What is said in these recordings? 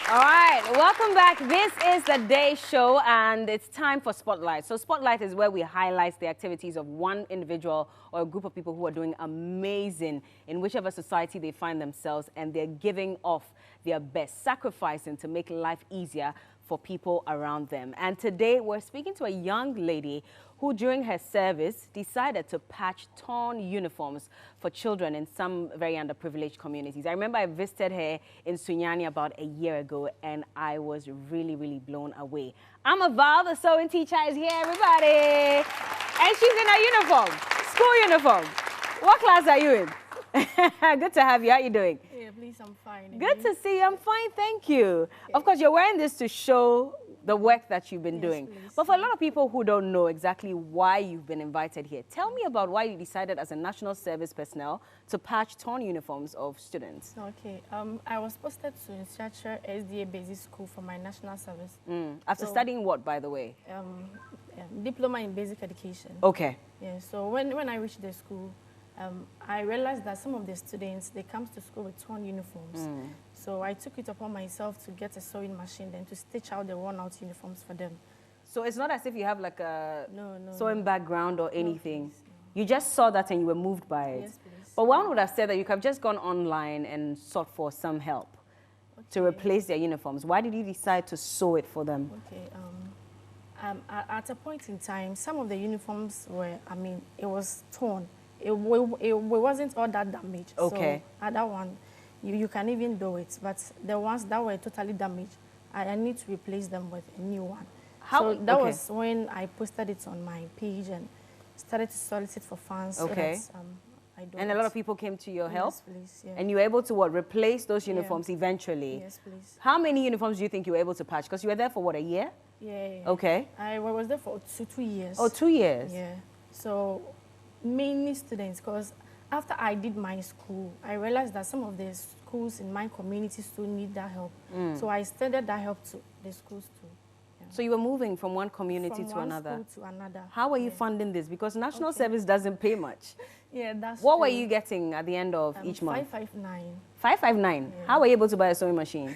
All right, welcome back. This is the Day Show, and it's time for Spotlight. So Spotlight is where we highlight the activities of one individual or a group of people who are doing amazing in whichever society they find themselves, and they're giving off their best, sacrificing to make life easier for people around them. And today we're speaking to a young lady who during her service decided to patch torn uniforms for children in some very underprivileged communities. I remember I visited her in Sunyani about a year ago, and I was really, really blown away. Amma Val, the sewing teacher, is here, everybody. And she's in her uniform, school uniform. What class are you in? Good to have you. How are you doing? Yeah, please, I'm fine. Good to see you. I'm fine, thank you. Of course, you're wearing this to show the work that you've been doing. Please. But for a lot of people who don't know exactly why you've been invited here, tell me about why you decided as a national service personnel to patch torn uniforms of students. Okay, I was posted to Instructor SDA Basic School for my national service. After studying what, by the way? Diploma in Basic Education. Okay. Yeah, so when I reached the school, I realized that some of the students, they come to school with torn uniforms. So I took it upon myself to get a sewing machine then to stitch out the worn-out uniforms for them. So it's not as if you have like a No, sewing background or anything. please, no. You just saw that and you were moved by it. Yes, please. But one would have said that you could have just gone online and sought for some help to replace their uniforms. Why did you decide to sew it for them? Okay, at a point in time, some of the uniforms were, it was torn. It wasn't all that damaged. Okay. So that one, you can even do it. But the ones that were totally damaged, I need to replace them with a new one. So that was when I posted it on my page and started to solicit for funds. Okay. So that, I do And a lot of people came to your help? Yes, please. Yeah. And you were able to what, replace those uniforms eventually? Yes, please. How many uniforms do you think you were able to patch? Because you were there for what, a year? Yeah. Okay. I was there for 2 years. Oh, 2 years? Yeah. So mainly students, because after I did my school, I realized that some of the schools in my community still need that help. So I extended that help to the schools too. Yeah. So you were moving from one community to one another? school to another. How are you funding this? Because national service doesn't pay much. Yeah, that's What true. were you getting at the end of each month? 559. 559. How were you able to buy a sewing machine?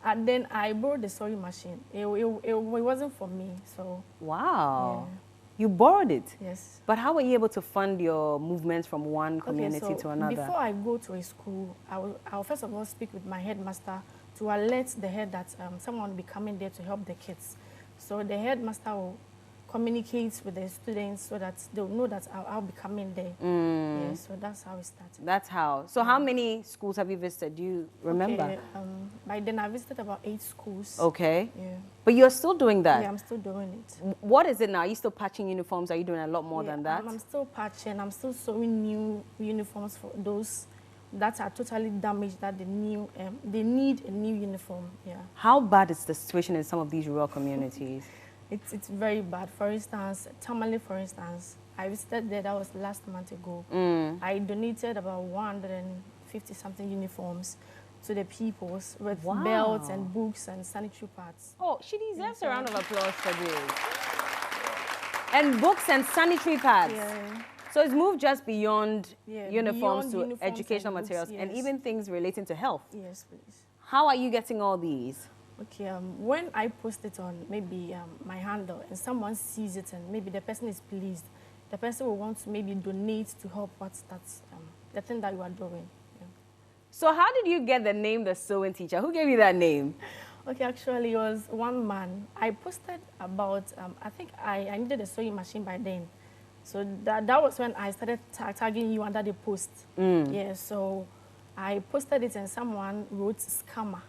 And then I borrowed the sewing machine. It wasn't for me, so. Wow. Yeah. You borrowed it? Yes. But how were you able to fund your movements from one community Okay, so to another? before I go to a school, I'll first of all speak with my headmaster to alert the head that someone will be coming there to help the kids. So the headmaster will communicate with the students so that they'll know that I'll be coming there. Yeah, so that's how it started. That's how. So how many schools have you visited? Do you remember? Okay, by then I visited about 8 schools. Okay. Yeah. But you're still doing that? Yeah, I'm still doing it. What is it now? Are you still patching uniforms? Are you doing a lot more than that? I'm still patching. I'm still sewing new uniforms for those that are totally damaged, that they need a new uniform. Yeah. How bad is the situation in some of these rural communities? It's very bad. For instance, Tamale, for instance, I visited there, that was last month ago. I donated about 150-something uniforms to the peoples with belts and books and sanitary pads. Oh, she deserves a round of applause for this. And books and sanitary pads. Yeah. So it's moved just beyond uniforms beyond to uniforms educational and books, materials and yes. even things relating to health. Yes, please. How are you getting all these? Okay, when I post it on maybe my handle and someone sees it and maybe the person is pleased, the person will want to maybe donate to help that's the thing that you are doing. Yeah. So how did you get the name The Sewing Teacher? Who gave you that name? Okay, actually it was one man. I posted about, I think I needed a sewing machine by then. So that was when I started tagging you under the post. Yeah, so I posted it and someone wrote scammer.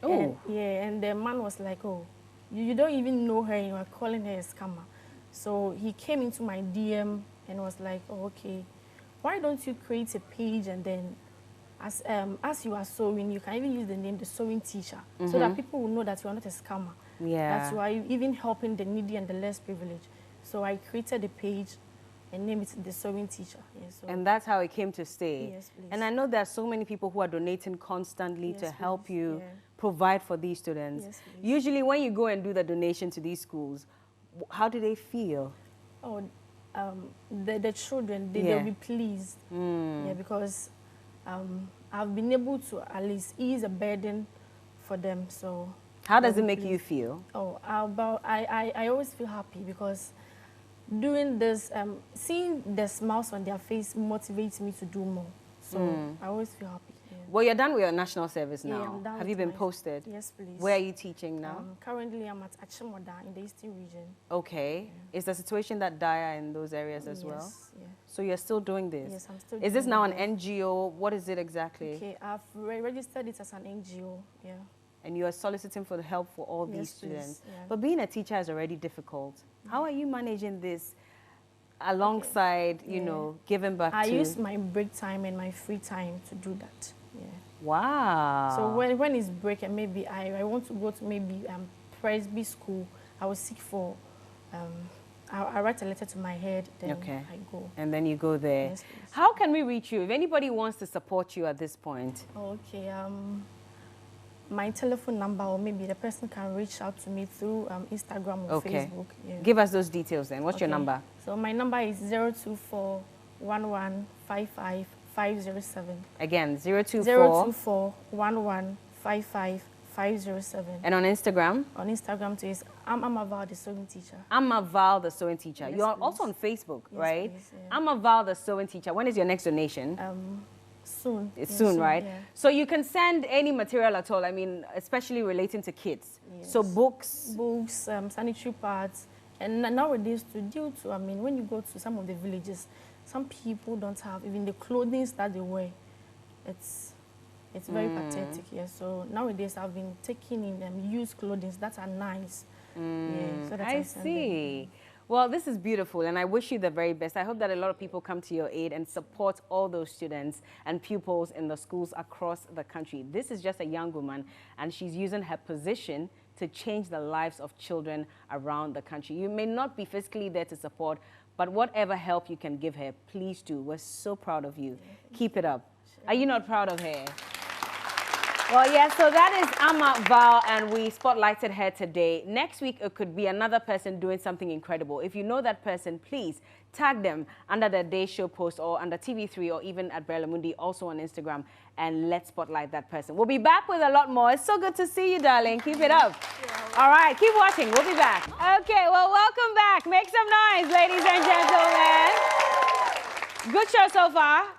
Oh. And the man was like, oh, you don't even know her and you are calling her a scammer. So he came into my DM and was like, oh, okay, why don't you create a page and then as you are sewing, you can even use the name The Sewing Teacher so that people will know that you are not a scammer. Yeah. That you are even helping the needy and the less privileged. So I created a page and named it The Sewing Teacher. Yeah, so And that's how it came to stay. Yes, please. And I know there are so many people who are donating constantly to help you provide for these students. Yes, please. Usually when you go and do the donation to these schools, how do they feel? Oh, the children, they'll be pleased. Yeah, because I've been able to at least ease a burden for them. So how does it make you feel? Oh, I always feel happy because doing this, seeing the smiles on their face motivates me to do more. So I always feel happy. Yeah. Well, you're done with your national service now. Yeah, I'm done. Have you been posted? Yes, please. Where are you teaching now? Currently, I'm at Achimoda in the Eastern region. Okay. Yeah. Is the situation that dire in those areas as well? Yeah. So you're still doing this? Yes, I'm still doing this. Is this now an NGO? What is it exactly? Okay, I've registered it as an NGO, yeah. And you are soliciting for the help for all these students. Yeah. But being a teacher is already difficult. How are you managing this alongside, you know, giving back I use my break time and my free time to do that. Yeah. Wow. So when it's break and maybe I want to go to maybe Presby school, I will seek for, I write a letter to my head, then I go. And then you go there. Yes, please. How can we reach you if anybody wants to support you at this point? Okay. My telephone number, or maybe the person can reach out to me through Instagram or Facebook. Yeah. Give us those details then. What's your number? So my number is 024 1155 507. Again, 024 024 1155 507. And on Instagram? On Instagram too is Amaval the sewing teacher. Amaval the sewing teacher. Yes, You're please. also on Facebook, Yes, right? Please, yeah. Amaval the sewing teacher. When is your next donation? Soon. It's soon, right? Yeah. So you can send any material at all, I mean, especially relating to kids. Yes. So books. Books, sanitary pads. And nowadays, I mean, when you go to some of the villages, some people don't have even the clothing that they wear. It's very pathetic, yeah. So nowadays, I've been taking in used clothing that are nice. Yeah, so that I see. Well, this is beautiful, and I wish you the very best. I hope that a lot of people come to your aid and support all those students and pupils in the schools across the country. This is just a young woman, and she's using her position to change the lives of children around the country. You may not be physically there to support, but whatever help you can give her, please do. We're so proud of you. Keep it up. Are you not proud of her? Well, yeah, so that is Amaval, and we spotlighted her today. Next week, it could be another person doing something incredible. If you know that person, please tag them under the Day Show post or under TV3 or even at Berla Mundi, also on Instagram, and let's spotlight that person. We'll be back with a lot more. It's so good to see you, darling. Keep it up. All right, keep watching. We'll be back. Okay, well, welcome back. Make some noise, ladies and gentlemen. Good show so far.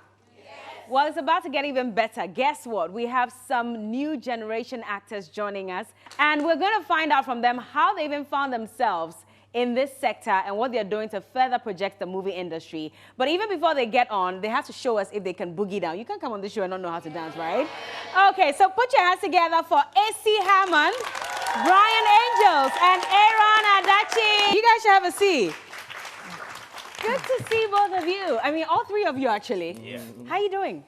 Well, it's about to get even better. Guess what? We have some new generation actors joining us, and we're going to find out from them how they even found themselves in this sector and what they're doing to further project the movie industry. But even before they get on, they have to show us if they can boogie down. You can't come on this show and not know how to dance, right? Okay, so put your hands together for A.C. Hammond, Brian Angels, and Aaron Adachi. You guys should have a seat. Good to see both of you. I mean, all three of you, actually. Yeah. How are you doing?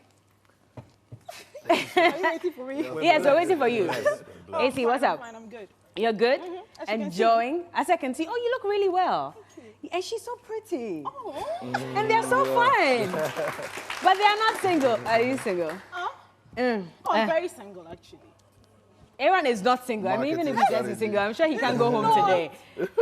Are you waiting for me? Yes, we're waiting for you. AC, what's up? Fine, I'm good. You're good? Enjoying? As I can see. Oh, you look really well. And she's so pretty. Oh. And they're so fun. But they are not single. Are you single? I'm very single, actually. Aaron is not single. I mean, even if he says he's single, I'm sure he can go home today.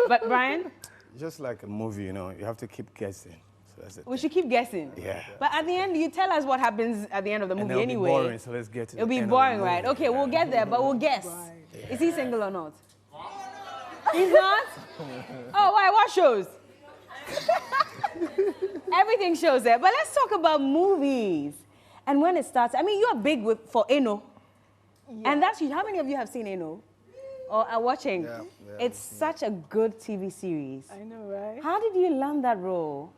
But Brian? Just like a movie, you know, you have to keep guessing. So that's it. We should keep guessing. Yeah. But at the end, you tell us what happens at the end of the movie it'll anyway. Be boring, so let's get to It'll the be end boring, of the right? movie. Okay, we'll get there, but we'll guess. Yeah. Is he single or not? He's not? Oh, why? What shows? Everything shows there. But let's talk about movies. And when it starts, I mean, you're big for Eno. Yeah. And that's, how many of you have seen Eno? Or are watching? Yeah, it's such a good TV series. I know, right? How did you land that role?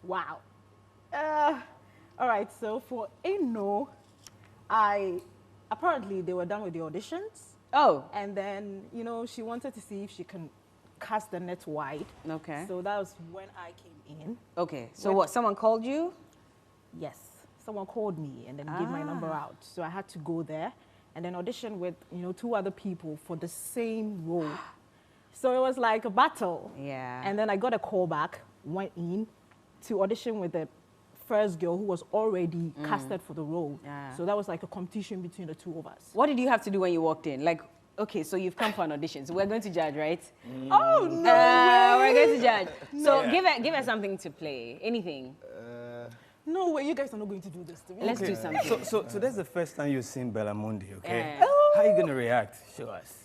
Wow. All right, so for Eno, apparently they were done with the auditions. Oh. And then, you know, she wanted to see if she can cast the net wide. Okay. So that was when I came in. Okay, so what, someone called you? Yes, someone called me and then gave my number out. So I had to go there and then audition with, you know, 2 other people for the same role. So it was like a battle. Yeah. And then I got a call back, went in to audition with the first girl who was already casted for the role. Yeah. So that was like a competition between the 2 of us. What did you have to do when you walked in? Like, okay, so you've come for an audition, so we're going to judge, right? Oh, no We're way. going to judge. So give her something to play, anything. No way, you guys are not going to do this to me. Let's do something. So that's the first time you've seen Berla Mundi, okay? Oh, How are you gonna react? Show us.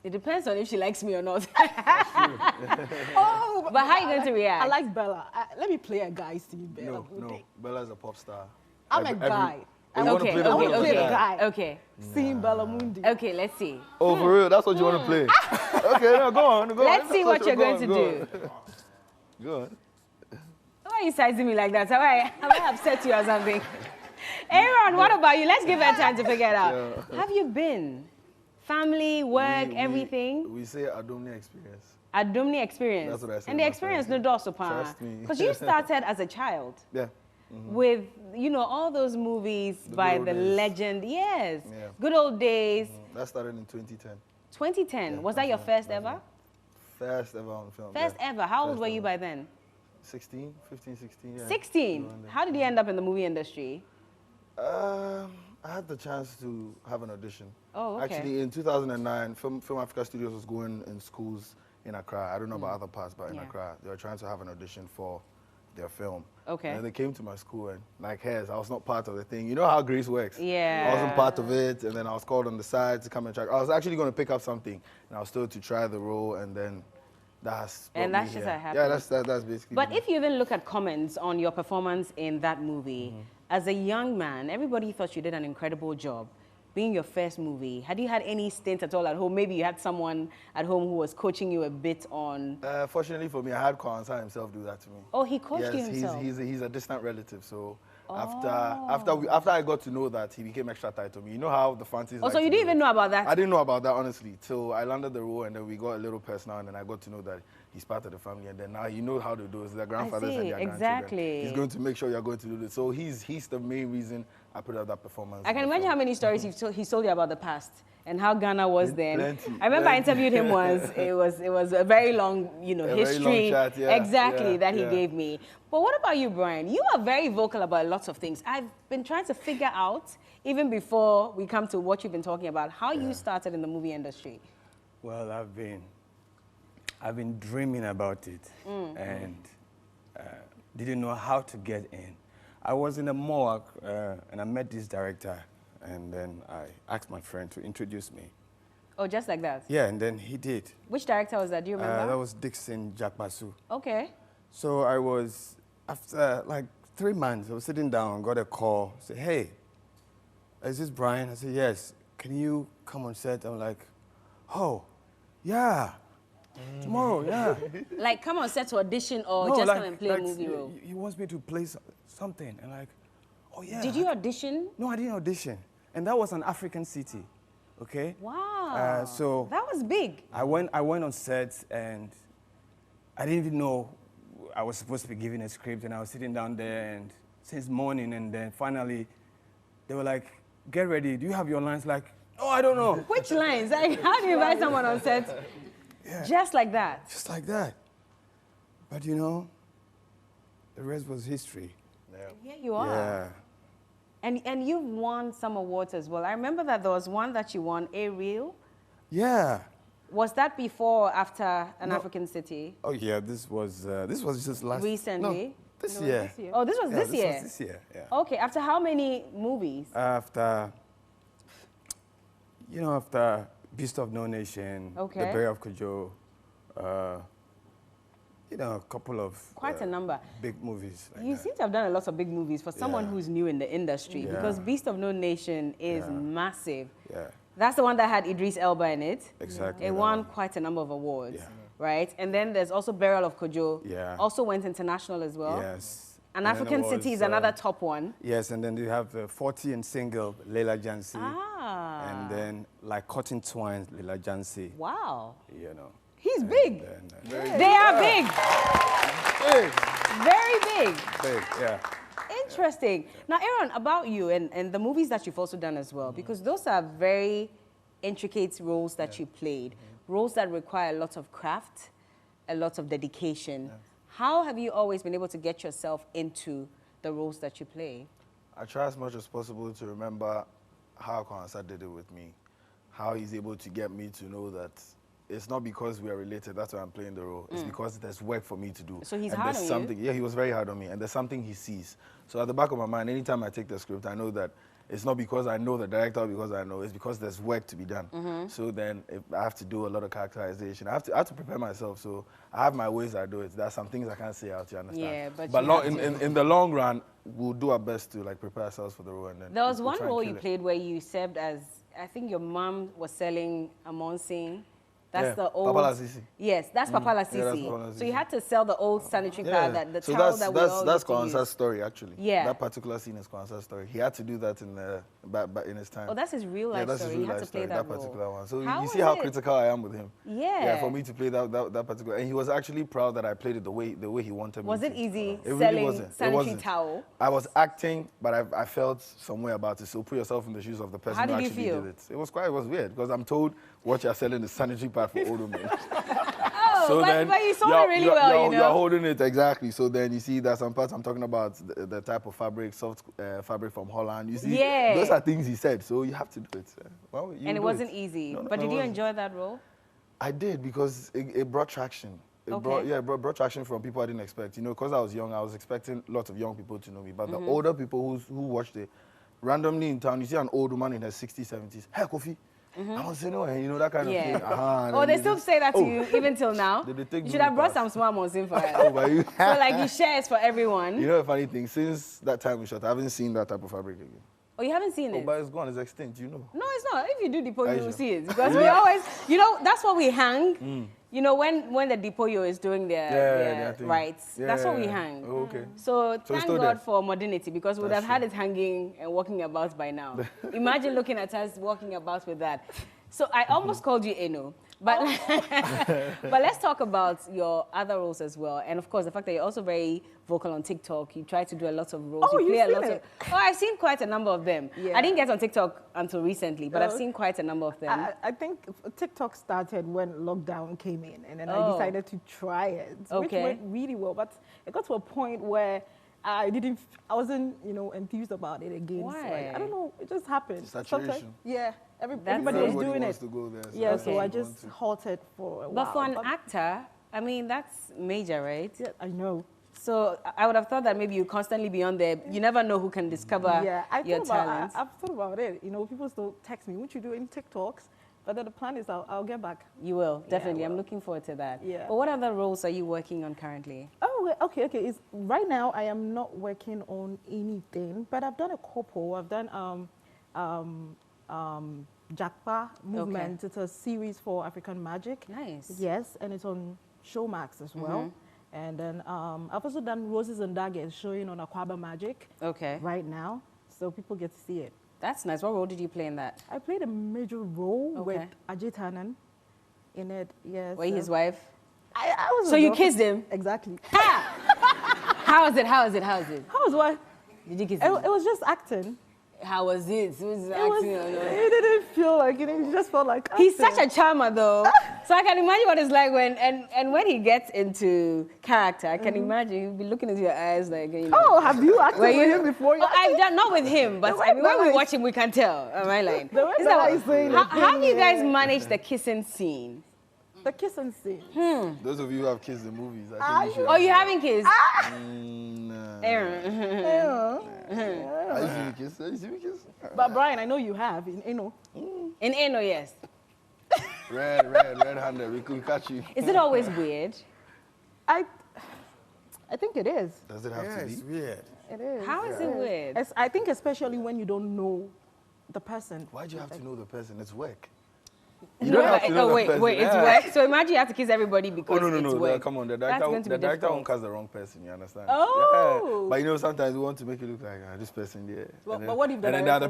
It depends on if she likes me or not. Oh, But how are you going to react? I like Bella. Let me play a guy scene, Bella. No, Mundi. no. Bella's a pop star. I'm a guy. You wanna Okay, play the I want role to of play a a guy. Okay. Seeing Berla Mundi. Okay, let's see. Oh, for real? That's what you want to play? Okay, no, go on. Go on. Let's see what you're going to do. Go on. Why are you sizing me like that? Have I upset you or something? Aaron, what about you? Let's give her time to figure it out. Yeah. Have you been? Family, work, everything? We say Adomni experience. Alumni experience. That's what I said And the last experience time. no does upon. Trust me. Because you started as a child Yeah. with, you know, all those movies The by good old the days. legend. Yes. Yeah. Good old days. That started in 2010. 2010. Was that your first ever? First ever on film. First yeah. ever. How old First were you ever. by then? 16, 15, 16. Yeah. 16. Around there. How did you end up in the movie industry? I had the chance to have an audition. Oh, okay. Actually, in 2009, Film Africa Studios was going in schools in Accra. I don't know about other parts, but in Yeah. Accra, they were trying to have an audition for their film. Okay. And they came to my school and, like hairs, I was not part of the thing. You know how Grace works? Yeah. I wasn't part of it, and then I was called on the side to come and try. I was actually going to pick up something, and I was told to try the role, and then that's And brought that's me just here. how it happened. Yeah, that's basically. But the- if you even look at comments on your performance in that movie, as a young man, everybody thought you did an incredible job. Being your first movie, had you had any stint at all at home? Maybe you had someone at home who was coaching you a bit on. Fortunately for me, I had Kwanzaa himself do that to me. Oh, he coached you Yes, himself. he's a distant relative. So Oh. after I got to know that, he became extra tight to me. You know how the fancies. Oh, like so to you do didn't it. even know about that? I didn't know about that honestly till I landed the role, and then we got a little personal, and then I got to know that he's part of the family, and then now you know how to do it. It's their grandfathers see, and their grandchildren. exactly. He's going to make sure you're going to do this. So he's the main reason I put out that performance. I can imagine how many stories he told you about the past and how Ghana was then. Plenty, I remember I plenty. interviewed him once. It was a very long, you know, A very history long chat, yeah, exactly yeah, that he yeah. gave me. But what about you, Brian? You are very vocal about lots of things. I've been trying to figure out, even before we come to what you've been talking about, how you started in the movie industry. Well, I've been dreaming about it and didn't know how to get in. I was in a mall and I met this director, and then I asked my friend to introduce me. Oh, just like that? Yeah, and then he did. Which director was that? Do you remember? That was Dixon Jakbasu. Okay. So I was, after like 3 months, I was sitting down, got a call, said, hey, is this Brian? I said, yes. Can you come on set? I'm like, oh, yeah. Tomorrow, yeah. Like, come on set to audition or No, just like- come and play like, a movie role? He wants me to play something. And like, oh yeah. Did you audition? No, I didn't audition. And that was an African city, okay? Wow. So that was big. I went on set and I didn't even know I was supposed to be given a script, and I was sitting down there and since morning, and then finally they were like, get ready, do you have your lines? Like, oh, I don't know. Which lines? Like, how do you invite someone on set just like that? Just like that. But you know, the rest was history. Here you are. Yeah. And you've won some awards as well. I remember that there was one that you won, Ariel. Yeah. Was that before or after An No. African City? Oh yeah, this was just last. Recently? No, this year. Oh, this was Yeah, this year? was this year, yeah. Okay, after how many movies? After, you know, after Beast of No Nation, Okay. The Burial of Kojo, you know, a couple of Quite a number. big movies. Like You that. seem to have done a lot of big movies for someone Yeah. who's new in the industry, Yeah. because Beast of No Nation is Yeah. massive. Yeah, That's the one that had Idris Elba in it. exactly. It that won one. quite a number of awards, Yeah. right? And then there's also Burial of Kojo. Yeah. Also went international as well. Yes. An And then African there City was, is another top one. Yes, and then you have 40 and Single, Leila Jansi. Ah. And then like Cotton Twines, Leila Jansi. Wow. You know. He's big. And, They are big. Hey. Very big. big, yeah. Interesting. Now, Aaron, about you and the movies that you've also done as well, because those are very intricate roles that you played, roles that require a lot of craft, a lot of dedication. How have you always been able to get yourself into the roles that you play? I try as much as possible to remember how Kwanzaa did it with me, how he's able to get me to know that it's not because we are related, that's why I'm playing the role. It's because there's work for me to do. So he's and hard there's on you? something, Yeah, he was very hard on me, and there's something he sees. So at the back of my mind, anytime I take the script, I know that it's not because I know the director, because I know, it's because there's work to be done. So then if I have to do a lot of characterization. I have to prepare myself. So I have my ways I do it. There's some things I can't say out, you understand? Yeah, but you long, have to. in the long run, we'll do our best to like prepare ourselves for the role. And then There was we'll one try and role kill you it. played where you served as, I think your mom was selling a Monsing. That's Yeah, the old. Papa Lasisi. Yes, that's Papa Lasisi. Yeah, that's Papa So you Lasisi. had to sell the old sanitary pad, the so towel that we all that's used to Kwanzaa's use. story actually. Yeah. That particular scene is Kwanzaa's story. He had to do that in back in his time. Oh, that's his real life that's story. his real He had life to play story, that particular role. one. So How you see was how it? critical I am with him. Yeah. For me to play that particular, and he was actually proud that I played it the way he wanted me. Was to. it easy It really selling wasn't. It sanitary wasn't. towel? I was acting, but I felt some way about it. So put yourself in the shoes of the person How who did you actually feel? did it. It was weird because I'm told what you're selling is sanitary pad for older men. Oh, but you sold it really well, you know. You're holding it exactly. So then you see that some parts I'm talking about the type of fabric, soft fabric from Holland. You see, Yeah. those are things he said. So you have to do it. Well, you And it do wasn't easy. No, But did it you wasn't. enjoy that role? I did because it brought traction. It Okay. brought traction from people I didn't expect. You know, because I was young, I was expecting lots of young people to know me. But the older people who watched it, randomly in town, you see an old woman in her 60s, 70s. Hey, Kofi. I was saying, oh, you know, that kind of Yeah. thing. And Oh, then they still say that to oh. you even till now? They take You should me have brought past. some small Monsing for Oh, us. but you, So like you share it for everyone. you know the funny thing, since that time we shot, I haven't seen that type of fabric again. Oh, you haven't seen Oh, it? but it's gone, it's extinct, you know. No, it's not. If you do Depoyo, you Aisha. will see it. Because we always, you know, that's what we hang. You know, when the Depoyo is doing their thing. rights, that's what we Yeah. hang. Oh, okay. So it's thank still God there. for modernity because we would That's have had it hanging and walking about by now. Imagine looking at us walking about with that. So I almost called you Eno. But, but let's talk about your other roles as well. And of course, the fact that you're also very vocal on TikTok. You try to do a lot of roles. Oh, you you've play a seen lot it? of. Oh, I've seen quite a number of them. Yeah. I didn't get on TikTok until recently, but I've Oh. seen quite a number of them. I think TikTok started when lockdown came in, and then Oh. I decided to try it, which Okay. went really well. But it got to a point where I wasn't, you know, enthused about it again. So Why? I don't know, it just happened. Saturation. Sometimes- yeah, That's everybody was Everybody doing wants it. to go there. So Yeah, that's so what I we want just to. halted for a But while. for an actor, I mean, that's major, right? yeah, I know. So I would have thought that maybe you constantly be on there. You never know who can discover Yeah, your talent. I've thought about it. You know, people still text me, "Won't you do any TikToks?" But then the plan is I'll get back. You will, Yeah, definitely. I'm well. looking forward to that. Yeah. But what other roles are you working on currently? Oh, okay. It's, right now, I am not working on anything, but I've done a couple. I've done Jakpa Movement. It's a series for African Magic. Nice. Yes, and it's on Showmax as well. And then I've also done Roses and Daggers showing on Aquaba Magic Okay. right now, so people get to see it. That's nice. What role did you play in that? I played a major role with Okay. Ajay Tanan in it. Yes. Were you his wife? I was. So a you girl- kissed him? Exactly. How is it? How is it? How is it? How was what? Did you kiss It, him? it was just acting. How was it? Was It acting or not? didn't feel like it. It just felt like He's acting. such a charmer, though. So I can imagine what it's like when he gets into character. I can imagine he'll be looking into your eyes like, you know. Oh, have you acted Were with you- him before? Oh, I've done not with him, but The way I mean, when we Bella watch him, we can tell. Am I lying? The way Is Bella that is saying how, it, how do you guys yeah. manage the kissing scene? The kiss and scene. Those of you who have kissed the movies, I think you should. Oh, you haven't kissed? Nah. Aaron. Yeah. Have you seen me kiss? Have you seen me kiss? But Brian, I know you have. You know. In Eno, yes. Red-handed. We could catch you. Is it always weird? I think it is. Does it have Yeah, to be? it's weird. It is. How is it weird? I think especially when you don't know the person. Why do you have to know the person? It's work. You You don't have to know the wait, person. wait, it's Yeah. work? So imagine you have to kiss everybody because Oh, no, it's no. work. Come on. The That's director, going to the be director difficult. won't cast the wrong person, you understand? Oh. Yeah. But you know, sometimes we want to make it look like this person, yeah. Well, And but what if the and then there are the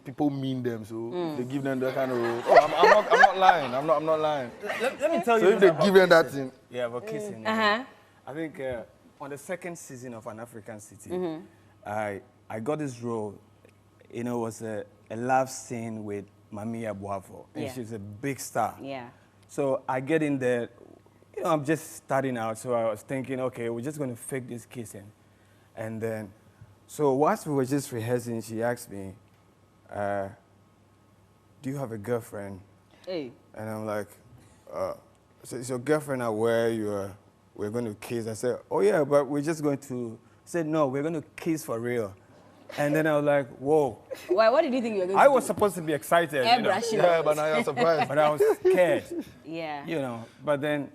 people mean them, so they give them that kind of role. Oh, I'm not lying. I'm not lying. Let me tell So you. if they about give them that kissing. thing, Yeah, about kissing. Uh-huh. I think on the second season of An African City, I got this role. You know, it was a love scene with Mamiya Boafo, and Yeah. she's a big star. Yeah. So I get in there, you know, I'm just starting out, so I was thinking, okay, we're just going to fake this kissing. And then, so whilst we were just rehearsing, she asked me, do you have a girlfriend? Hey. And I'm like, so is your girlfriend aware we're going to kiss? I said, oh yeah, but we're just going to, I said, no, we're going to kiss for real. And then I was like, whoa. Why? What did you think you were going I to was do? supposed to be excited. You know, Airbrush it. Yeah, but now you're surprised. but I was scared. Yeah. You know, but then,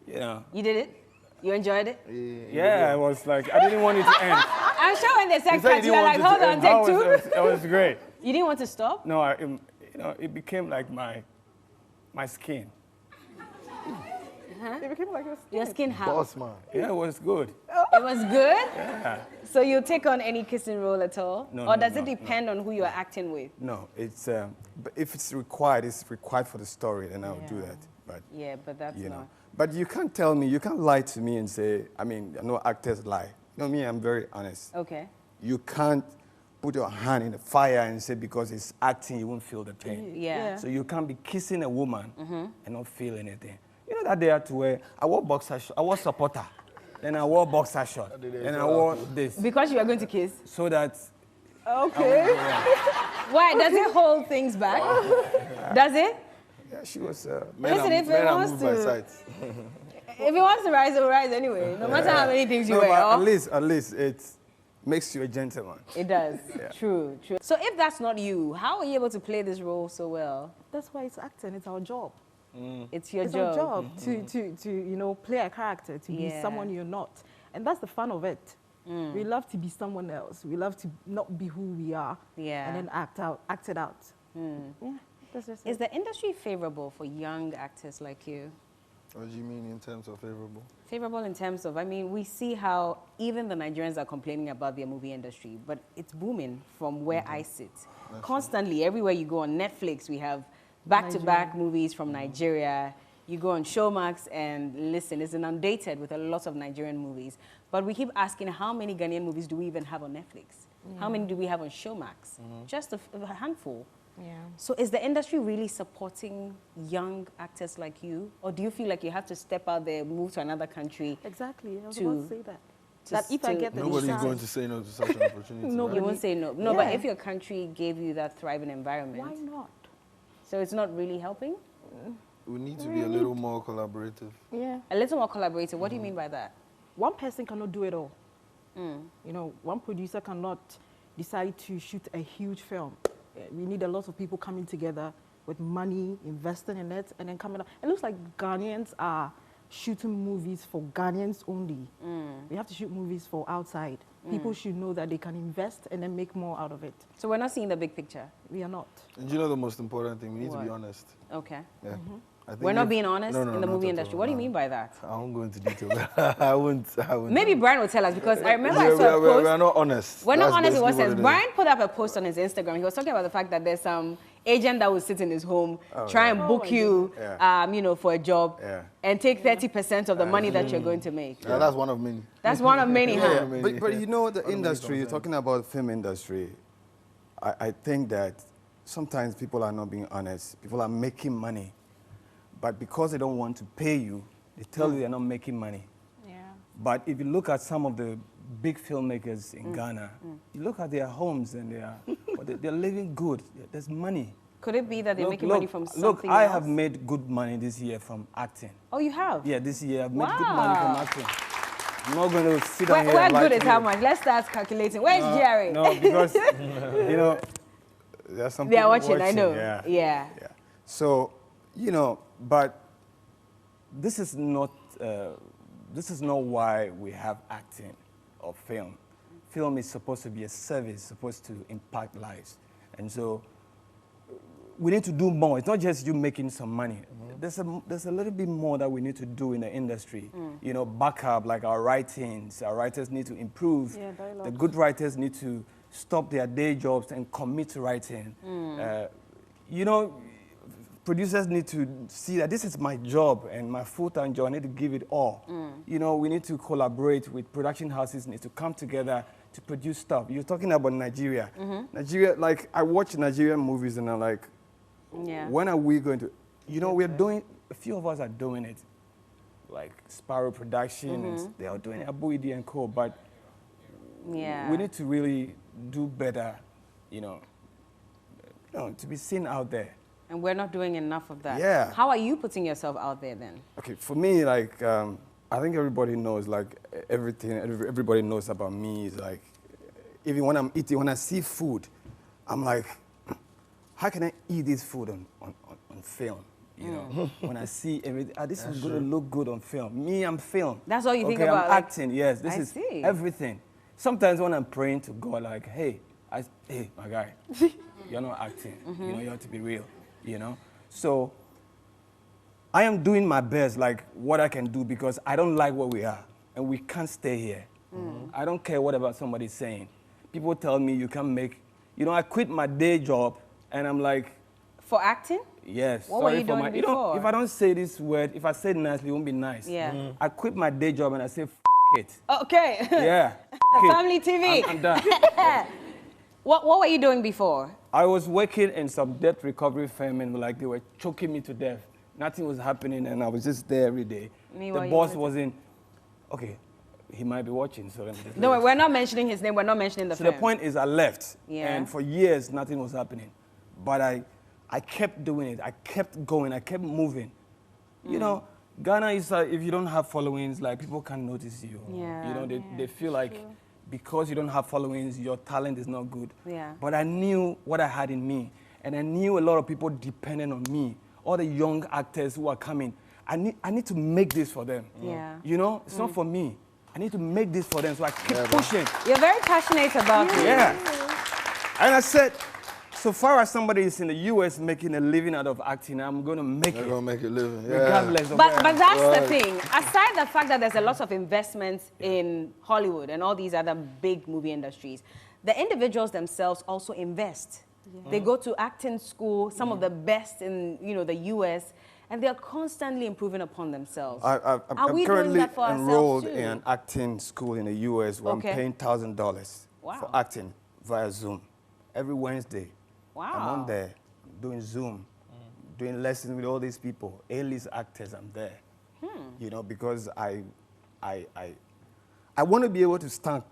you know. You did it? You enjoyed it? Yeah, I was like, I didn't want it to end. I'm sure when they said You said cut, you you were didn't like, want it hold to on, end. take two. It was great. You didn't want to stop? No, you know, it became like my skin. It became like a Your skin how? Boss man. Yeah, it was good. It was good? Yeah. So you take on any kissing role at all? No, or no, does no, it depend on who you're acting with? No, it's but if it's required for the story, then I'll do that. But Yeah, but that's you know, not. but you can't tell me, you can't lie to me and say, I mean, I know actors lie. You know me, I'm very honest. Okay. You can't put your hand in the fire and say because it's acting, you won't feel the pain. Yeah. So you can't be kissing a woman and not feel anything. You know that day I had to wear, I wore boxer shorts, I wore supporter, then I wore boxer shorts, then I wore this. Because you are going to kiss? So that, Okay. Why? Does it hold things back? Does it? yeah, she was, Listen, if it wants moved by to- sight. If it wants to rise, it will rise anyway. No matter how many things you no, wear. but Oh, at least it makes you a gentleman. it does. Yeah. True, true. So if that's not you, how are you able to play this role so well? That's why it's acting. It's our job. It's your It's job. our job to you know, play a character, to be Yeah. someone you're not. And that's the fun of it. We love to be someone else. We love to not be who we are. Yeah. And then act it out. Yeah, that's just Is it. the industry favorable for young actors like you? What do you mean in terms of favorable? Favorable in terms of, I mean, we see how even the Nigerians are complaining about their movie industry, but it's booming from where I sit. Constantly, everywhere you go on Netflix, we have back-to-back movies from Nigeria. You go on Showmax and listen, it's inundated with a lot of Nigerian movies. But we keep asking, how many Ghanaian movies do we even have on Netflix? How many do we have on Showmax? Just a handful. Yeah. So is the industry really supporting young actors like you? Or do you feel like you have to step out there, move to another country? Exactly. I was To- about to say that. to That if I still- get the Nobody's chance, going to say no to such an opportunity. No, right? You won't say no. No, but Yeah. if your country gave you that thriving environment, why not? so it's not really helping? We need to be a little more collaborative. Yeah. A little more collaborative. What do you mean by that? One person cannot do it all. You know, one producer cannot decide to shoot a huge film. We need a lot of people coming together with money, investing in it, and then coming up. It looks like Ghanaians are shooting movies for Ghanaians only. We have to shoot movies for outside. People should know that they can invest and then make more out of it. So we're not seeing the big picture. We are not. And you know the most important thing? We need to be What? honest. Okay. Yeah. I think We're not if- being honest No, no, in the not movie at industry. all, What do you no. mean by that? I won't go into detail. I won't. Maybe Brian will tell us because I remember I we saw a post. are not honest. We're not That's honest in what basically sense. it is. Brian put up a post on his Instagram. He was talking about the fact that there's some agent that will sit in his home, try and book you, you know, for a job, and take 30% of the money that you're going to make. Yeah, that's one of many. That's one of many, huh? But you know, the industry, you're talking about the film industry, I think that sometimes people are not being honest. People are making money, but because they don't want to pay you, they tell you they're not making money. Yeah. But if you look at some of the big filmmakers in Ghana, you look at their homes and they're living good. There's money. Could it be that they're Look, making look, money from look, something I else? have made good money this year from acting. Oh, you have? Yeah, this year I've made good money from acting. I'm not going to sit down here Where and lie good to is you. how much? Let's start calculating. Where's Jerry? No, because, you know, there's some They are people watching, I know. Yeah. Yeah. So, you know, but this is not why we have acting or film. Film is supposed to be a service, supposed to impact lives. And so we need to do more. It's not just you making some money. There's a little bit more that we need to do in the industry. You know, back up, like our writings. Our writers need to improve. Yeah, dialogue. The good writers need to stop their day jobs and commit to writing. You know, producers need to see that this is my job and my full-time job. I need to give it all. You know, we need to collaborate with production houses, need to come together to produce stuff. You're talking about Nigeria. Nigeria, like, I watch Nigerian movies and I'm like, when are we going to, you know, we're doing, a few of us are doing it. Like Sparrow Productions, they are doing Abu Idi and Co. But we need to really do better, you know, to be seen out there. And we're not doing enough of that. Yeah. How are you putting yourself out there then? Okay, for me, like, I think everybody knows, like, everything, everybody knows about me is like, even when I'm eating, when I see food, I'm like, how can I eat this food on film? You know, when I see everything, this is going to look good on film. Me, I'm film. That's all you think about? I'm acting, yes. This is see. everything. Sometimes when I'm praying to God, like, hey, my guy, you're not acting. You know, you have to be real, you know? So I am doing my best, like what I can do, because I don't like where we are, and we can't stay here. I don't care what about somebody's saying. People tell me you can't make, you know, I quit my day job, and I'm like. For acting? Yes. What were you doing before? You know, if I don't say this word, if I say it nicely, it won't be nice. Yeah. I quit my day job and I say, it. Okay. Yeah. Family TV. I'm done. What were you doing before? I was working in some debt recovery firm, and like they were choking me to death. Nothing was happening, and I was just there every day. Meanwhile, the boss wasn't. Okay, he might be watching, so let me just. No, we're not mentioning his name. We're not mentioning the firm. So the point is, I left, Yeah. and for years nothing was happening, but I kept doing it. I kept going. I kept moving. You know, Ghana is if you don't have followings, like people can't notice you. Yeah. You know, they feel like because you don't have followings, your talent is not good. Yeah. But I knew what I had in me, and I knew a lot of people depended on me. All the young actors who are coming, I need to make this for them. Yeah. You know, it's not for me. I need to make this for them, so I keep pushing. You're very passionate about it. Yeah. And I said, so far as somebody is in the U.S. making a living out of acting, I'm going to make They're it. going to make it living. Regardless of But where that's the thing. Aside the fact that there's a lot of investments in Hollywood and all these other big movie industries, the individuals themselves also invest. They go to acting school, some of the best in the U.S., and they're constantly improving upon themselves. I'm we doing currently that for ourselves enrolled too? in acting school in the U.S. where Okay. I'm paying $1,000 Wow. for acting via Zoom every Wednesday. Wow. I'm on there doing Zoom, doing lessons with all these people, A-list actors. I'm there, you know, because I want to be able to stand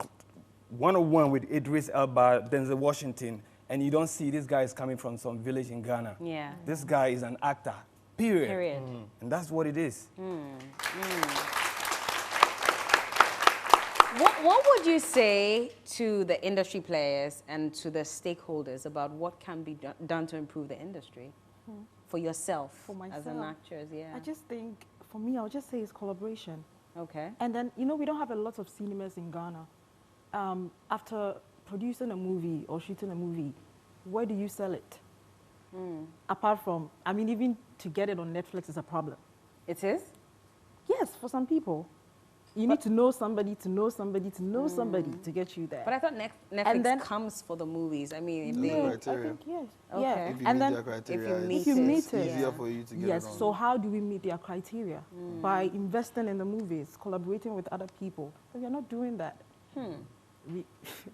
one-on-one with Idris Elba, Denzel Washington, and you don't see this guy is coming from some village in Ghana. Yeah. This guy is an actor, period. Period. And that's what it is. What would you say to the industry players and to the stakeholders about what can be done to improve the industry for yourself For myself, as an actress? Yeah. I just think, for me, I'll just say it's collaboration. Okay. And then, you know, we don't have a lot of cinemas in Ghana. After producing a movie or shooting a movie, where do you sell it? Apart from, I mean, even to get it on Netflix is a problem. It is? Yes, for some people. You need to know somebody to know somebody to know somebody to get you there. But I thought Netflix then- comes for the movies. I mean, if That's they, the I criteria. think, yes. Okay. Yeah. If you And meet then their criteria, if you meet If you it, meet it's it. easier for you to get yes, it on. so how do we meet their criteria? By investing in the movies, collaborating with other people. But we are not doing that.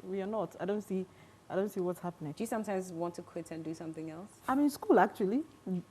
We are not. I don't see what's happening. do you sometimes want to quit and do something else? I'm in school, actually.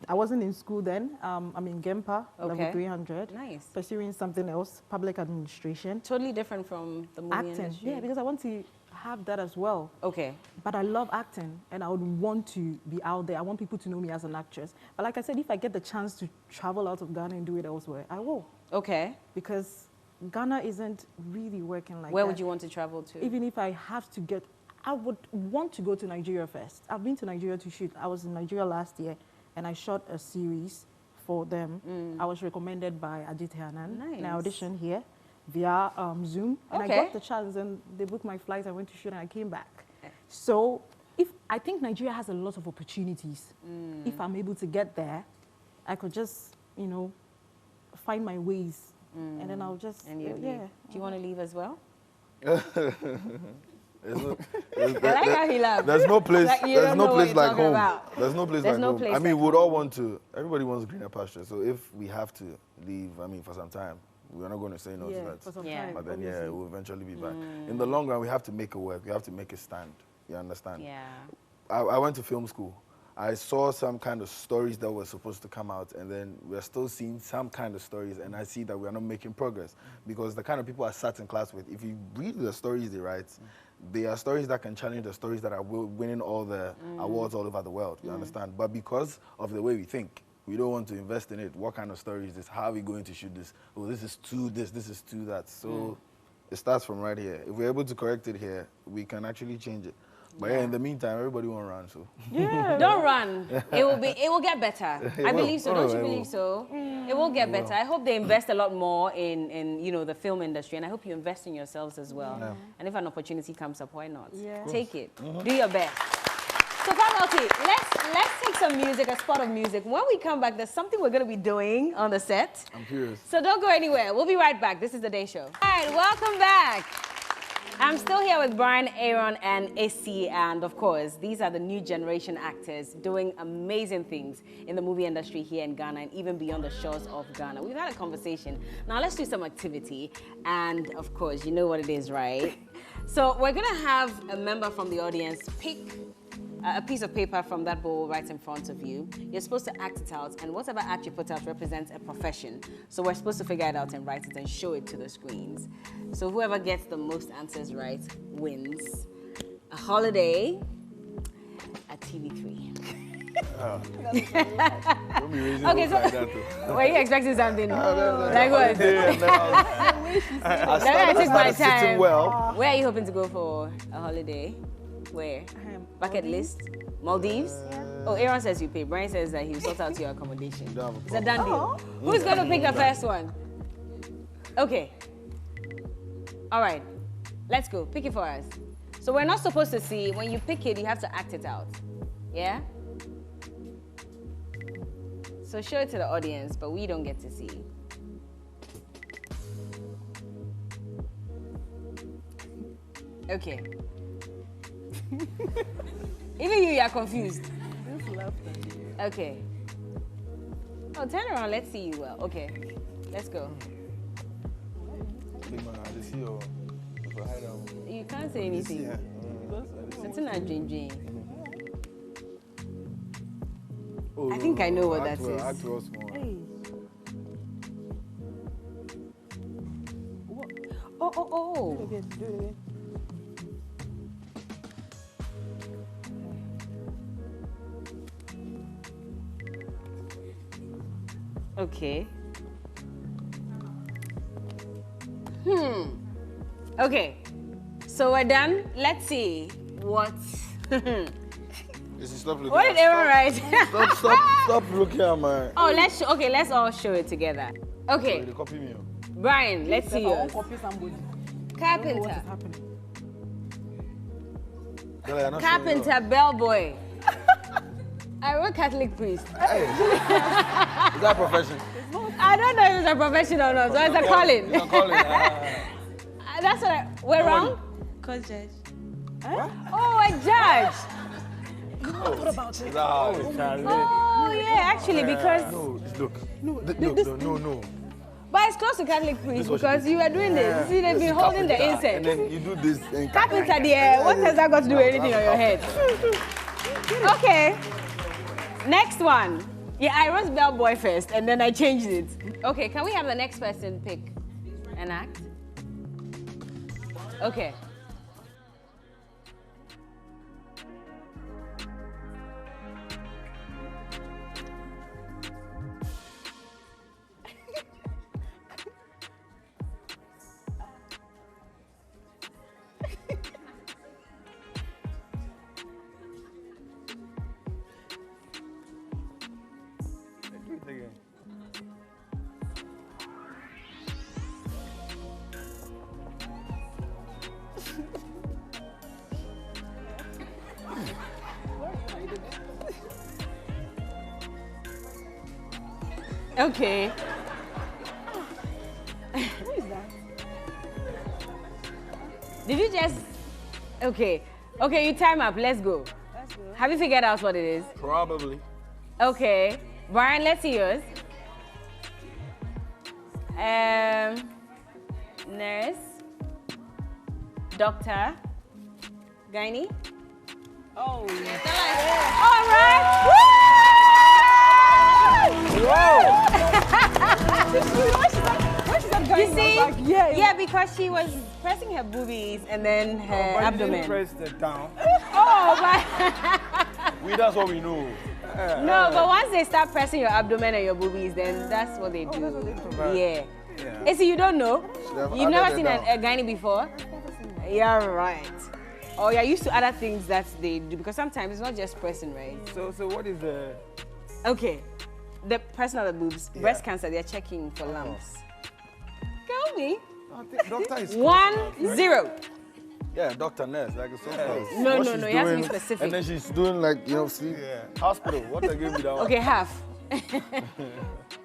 I wasn't in school then. I'm in Gempa, Okay. level 300. Nice. Pursuing something else, public administration. Totally different from the movie Acting, industry. yeah, because I want to have that as well. Okay. But I love acting, and I would want to be out there. I want people to know me as an actress. But like I said, if I get the chance to travel out of Ghana and do it elsewhere, I will. Okay. Because Ghana isn't really working like Where that. would you want to travel to? Even if I have to get, I would want to go to Nigeria first. I've been to Nigeria to shoot. I was in Nigeria last year, and I shot a series for them. I was recommended by Ajit Hanan. And I Nice. auditioned here via Zoom, and Okay. I got the chance, and they booked my flight. I went to shoot, and I came back. So I think Nigeria has a lot of opportunities. If I'm able to get there, I could just, find my ways, and then I'll just, And you leave. yeah. Do you want to leave as well? There's no, I like how he laughed. there's no place. Like, you There's don't no know what place you're like talking home. about. There's no place There's like no home. place I mean, like we'd all home. want to. Everybody wants greener pasture. So if we have to leave, I mean, for some time, we're not going to say no to Yeah, that. for some Yeah. time, But then, yeah, obviously. we'll eventually be back. In the long run, we have to make it work. We have to make it stand. You understand? Yeah. I went to film school. I saw some kind of stories that were supposed to come out, and then we're still seeing some kind of stories, and I see that we're not making progress. Because the kind of people I sat in class with, if you read the stories they write, they are stories that can challenge the stories that are winning all the awards all over the world. You understand? But because of the way we think, we don't want to invest in it. What kind of story is this? How are we going to shoot this? Oh, this is too this is too that. So it starts from right here. If we're able to correct it here, we can actually change it. But yeah, in the meantime, everybody won't run, so. Yeah. Don't run. It will get better. I believe so. Don't you believe so? It will get better. I hope they invest a lot more in you know, the film industry, and I hope you invest in yourselves as well. Yeah. And if an opportunity comes up, why not? Yeah. Take it. Do your best. So faculty, let's take some music, a spot of music. When we come back, there's something we're going to be doing on the set. I'm curious. So don't go anywhere. We'll be right back. This is The Day Show. All right, welcome back. I'm still here with Brian, Aaron, and Issy, and of course, these are the new generation actors doing amazing things in the movie industry here in Ghana and even beyond the shores of Ghana. We've had a conversation. Now let's do some activity, and of course, you know what it is, right? So we're gonna have a member from the audience pick a piece of paper from that bowl right in front of you. You're supposed to act it out, and whatever act you put out represents a profession. So we're supposed to figure it out and write it and show it to the screens. So whoever gets the most answers right wins a holiday at TV3. Okay, so were you expecting something? Like what? I took my time. Well. Where are you hoping to go for a holiday? Where? Bucket list? Maldives? Yeah. Oh, Aaron says you pay. Brian says that he'll sort out your accommodation. It's a done deal. Who's going to pick the first one? Okay. All right. Let's go. Pick it for us. So we're not supposed to see. When you pick it, you have to act it out. Yeah? So show it to the audience, but we don't get to see. Okay. Even you are confused. Okay. Oh, turn around. Let's see you well. Okay. Let's go. You can't say anything. It's not Jing. I think I know what that is. Oh. Do it again. Okay. Okay. So we're done. Let's see what. What did Aaron write? Stop looking at my. Oh, let's all show it together. Okay. They copy me. Brian, let's see yours. Copy somebody. Carpenter. Carpenter, bellboy. I wrote Catholic priest. Hey. Is that a profession? I don't know if it's a profession or not, so it's a calling. It's a calling. That's what we're wrong? Court judge. Oh, a judge. What about it? Oh, yeah, actually, because... No. But it's close to Catholic priest because you were doing this. You see, they've been holding the incense. And then you do this. Carpenter, what has that got to do with anything on your head? Okay. Next one. Yeah, I wrote bellboy first, and then I changed it. Okay, can we have the next person pick an act? Okay. Okay. Who is that? Did you just... Okay. Okay, you time up. Let's go. Let's go. Have you figured out what it is? Probably. Okay. Brian, let's see yours. Nurse. Doctor. Gynae. Oh. All right. Woo! You see? Like, yeah, because she was pressing her boobies and then her abdomen. Pressed it down. Oh, but That's what we know. no, but once they start pressing your abdomen and your boobies, then that's what they do. That's what they do. Yeah. Yeah. You don't know? You've never seen a gynae before? Yeah, right. Oh, you're used to other things that they do because sometimes it's not just pressing, right? So what is the... Okay, the pressing of the boobs, breast cancer, they're checking for lumps. Go me. Doctor is 1-0. Yeah, doctor, nurse, like so close. No, you have to be specific. And then she's doing like, you know, sleep. Hospital, what I gave you that one? Okay, half.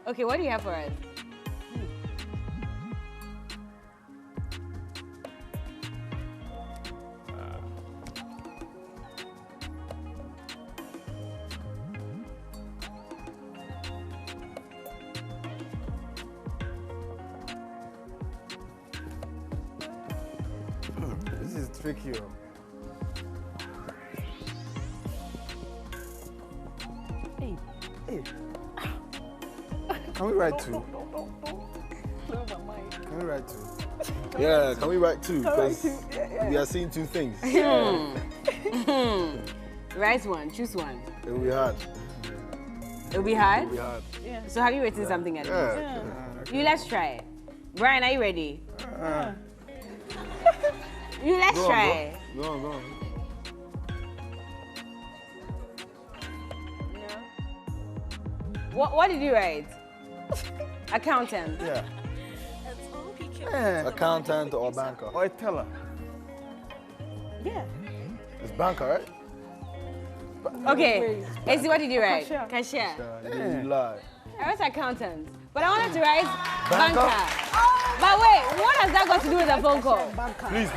Okay, what do you have for us? This is tricky. Hey. Can we write two? Can we write two? Yeah, can we write two? Because we are seeing two things. Write one, choose one. It will be hard. It'll be hard? It will be hard. Yeah. So have you written something at least? Yeah. Let's try it. Brian, are you ready? Let's try it. Go on. What did you write? Accountant. Yeah. Accountant or banker. Or a teller. Yeah. It's banker, right? Okay. Esi, what did you write? Cashier. You lie. I wrote accountant. But I wanted to write banker. But wait, what has that got to do with the phone call? Please.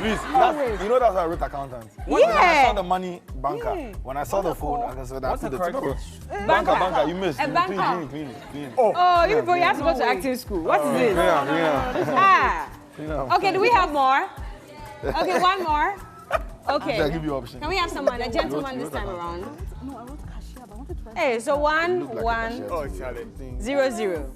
You know that's why I wrote accountant. When I saw the money, banker. When I saw the phone, I said, I put the ticket. Banker, you missed. A banker. Clean it. Oh, you people, you have to go to acting school. What is this? Okay, do we have more? Okay, one more. Okay. I give you options. Can we have someone, a gentleman this time around? No, I want cashier, but I wanted to write. Hey, so 1-1, Oh, Charlie. 0-0.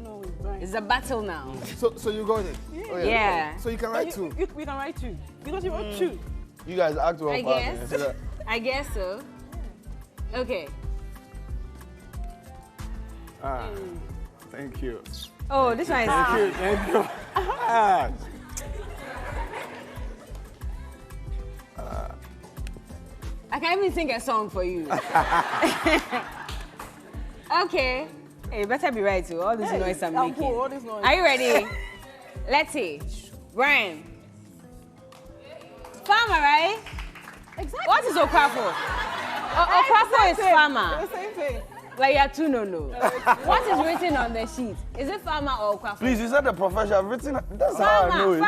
No, it's right. It's a battle now. So you got it? Oh, Yeah. So you can write two. We can write two. Because you wrote two. You guys act well. I guess. I guess so. Okay. Thank you. Oh, this one is. Thank you. I can even sing a song for you. Okay. Hey, you better be right too. All this noise I'm making. All this noise. Are you ready? Let's see. Brian. Farmer, right? Exactly. What is Okwafo? Okwafo is farmer. The same thing. But you are two no. What is written on the sheet? Is it farmer or Okwafo? Please, you said the profession. I've written. That's how I know it.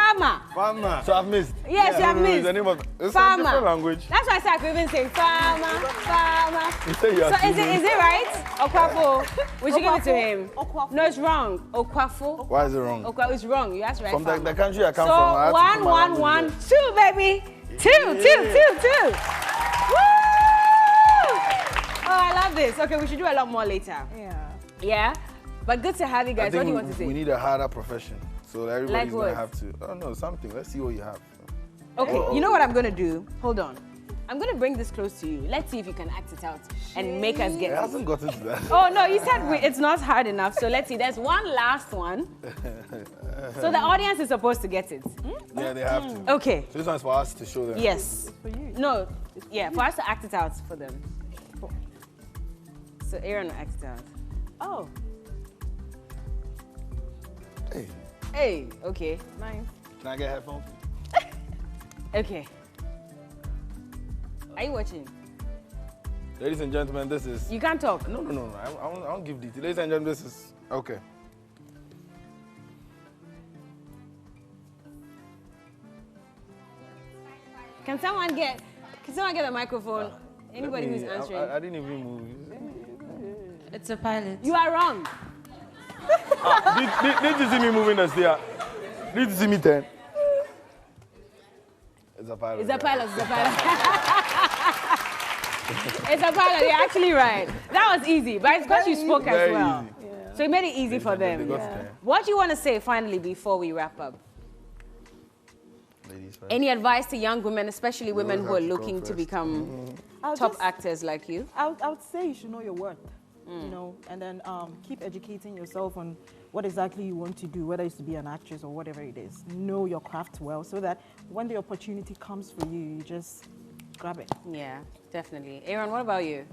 Farmer. So I've missed. Yes, you have missed. The name of it's Farmer. a different language. That's why I said I could even say farmer. You say you are So is it right? Okwafo. We should give it to him. Okwafo. No, it's wrong. Okwafo. Why is it wrong? Okwafo is wrong. You asked right. From farmer. the country I come from. I So had to put my 1-1-1, language 2, baby. 2. Woo! Oh, I love this. Okay, we should do a lot more later. Yeah. Yeah? But good to have you guys. I What think do you want to say? we need a harder profession. So everybody's Like going to what? have to. I don't know, something. Let's see what you have. Okay, you know what I'm going to do? Hold on. I'm going to bring this close to you. Let's see if you can act it out and make us get It it. hasn't gotten to that. Oh, no, you said it's not hard enough. So let's see. There's one last one. So the audience is supposed to get it. Yeah, they have to. Okay. So this one's for us to show them. Yes. For you. No, yeah, for us to act it out for them. So Aaron will act it out. Oh, Hey, Hey, okay. nice. can I get headphones? Okay. Are you watching? Ladies and gentlemen, this is. You can't talk. No. I won't give details. Ladies and gentlemen, this is. Okay. Can someone get a microphone? Anybody who's answering. I didn't even move. It's a pilot. You are wrong. Did you see me moving the stair? Did you see me turn? It's a pilot. It's a pilot. It's a pilot. It's a pilot. You're actually right. That was easy, but it's because you spoke as Very well. easy. So it made it easy for They them. got to turn. What do you want to say finally before we wrap up? Ladies first. Any advice to young women, especially women always who are have to go looking to first. become I'll top just- actors like you? I would say you should know your worth. you know, and then keep educating yourself on what exactly you want to do, whether it's to be an actress or whatever it is. Know your craft well so that when the opportunity comes for you, you just grab it. Yeah, definitely. Aaron, what about you?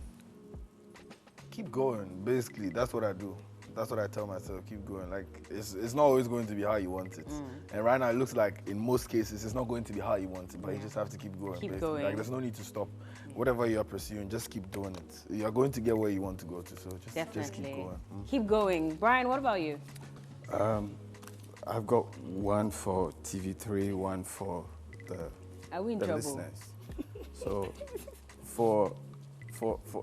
Keep going. Basically, that's what I do. That's what I tell myself. Keep going. Like it's not always going to be how you want it. And right now, it looks like in most cases, it's not going to be how you want it. But you just have to keep going. Keep basically. going. Like there's no need to stop. Whatever you're pursuing, just keep doing it. You're going to get where you want to go to. So just keep going. Keep going. Brian, what about you? I've got one for TV3, one for Are we in the trouble? listeners. So for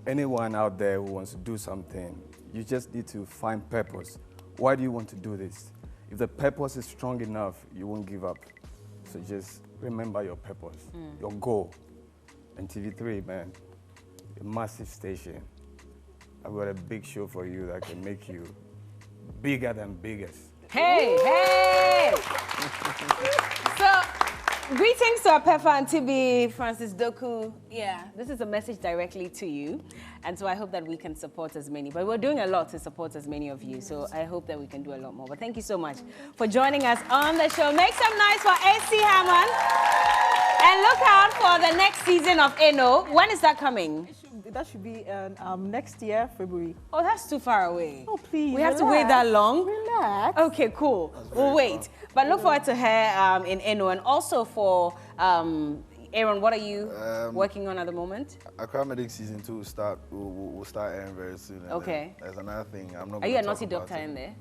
anyone out there who wants to do something, you just need to find purpose. Why do you want to do this? If the purpose is strong enough, you won't give up. So just remember your purpose, your goal. And TV3, man, a massive station. I've got a big show for you that can make you bigger than biggest. Hey, hey! So, greetings to our Pefa and Tibi, Francis Doku. Yeah, this is a message directly to you. And so I hope that we can support as many. But we're doing a lot to support as many of you. So I hope that we can do a lot more. But thank you so much for joining us on the show. Make some noise for AC Hammond. And look out for the next season of Eno. When is that coming? That should be next year, February. Oh, that's too far away. Oh, please. We have to wait that long? Relax. Okay, cool. We'll wait. But look forward to her in Eno. And also for Aaron, what are you working on at the moment? Accra Medic season 2 will start airing very soon. And okay. There's another thing. I'm not. Are you a naughty doctor in there?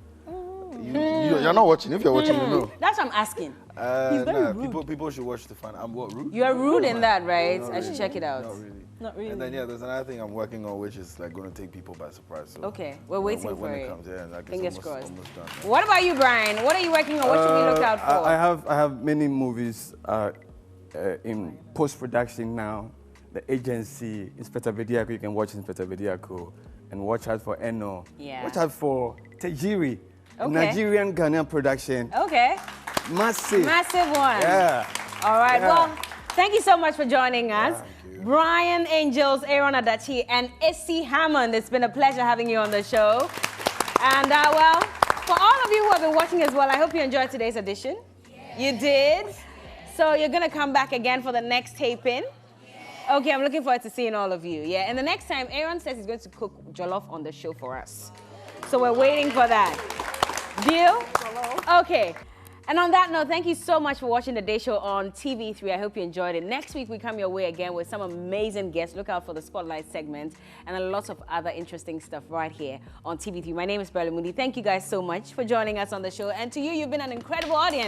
You're not watching. If you're watching, you know. That's what I'm asking. He's very rude. People should watch to find. I'm what, rude? You are rude in that, right? Not I should really. check it out. Not really. Not really. And then there's another thing I'm working on, which is like going to take people by surprise. So Okay, we're waiting when for it it. comes, yeah, like Fingers it's crossed. almost done. What about you, Brian? What are you working on? What should we look out for? I have many movies in post-production now. The Agency, Inspector Bediako, you can watch Inspector Bediako. And watch out for Eno. Yeah. Watch out for Tejiri, a Okay. Nigerian Ghanaian production. Okay. Massive. Massive one. Yeah. All right. Yeah. Well, thank you so much for joining us. Thank you. Brian Angels, Aaron Adachi, and Issy Hammond. It's been a pleasure having you on the show. And well, for all of you who have been watching as well, I hope you enjoyed today's edition. You did? So you're going to come back again for the next taping? Okay, I'm looking forward to seeing all of you. Yeah, and the next time, Aaron says he's going to cook jollof on the show for us. So we're waiting for that. Deal? Okay. And on that note, thank you so much for watching The Day Show on TV3. I hope you enjoyed it. Next week, we come your way again with some amazing guests. Look out for the Spotlight segment and a lot of other interesting stuff right here on TV3. My name is Berla Mundi. Thank you guys so much for joining us on the show. And to you, you've been an incredible audience.